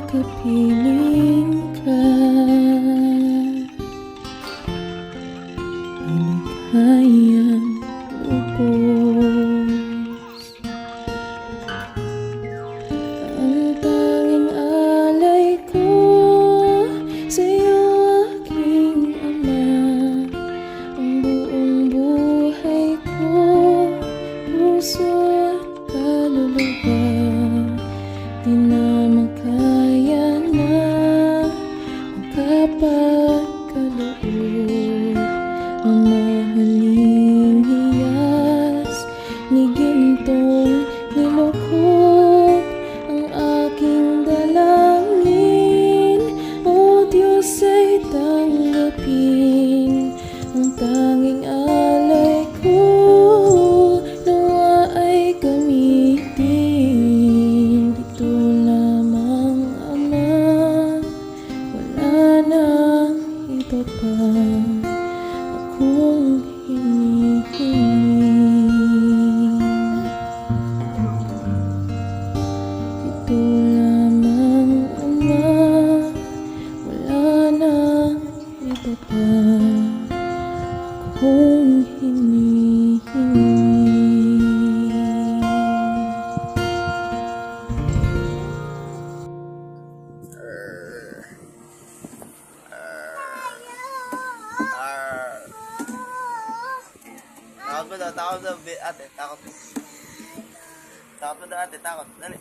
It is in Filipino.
kapiling ka, maligayang lubos. Ang tanging alay ko sa'yo, aking Ama. Ang buong buhay ko, puso at kaluluwa, di na makaya na makapagkaloob. Mamahaling hiyas ni gintong nilukod ang aking dalangin. O Diyos, ay tanggapin ang tanging alay ko, nawa ay gamitin. Dito lamang, Ama, wala nang iba pa akong hinihiling. Dito lamang, Ama, wala nang iba pa akong hinihiling. Takot mo daw, ate, takot. Takot mo daw, ate, takot. Dali.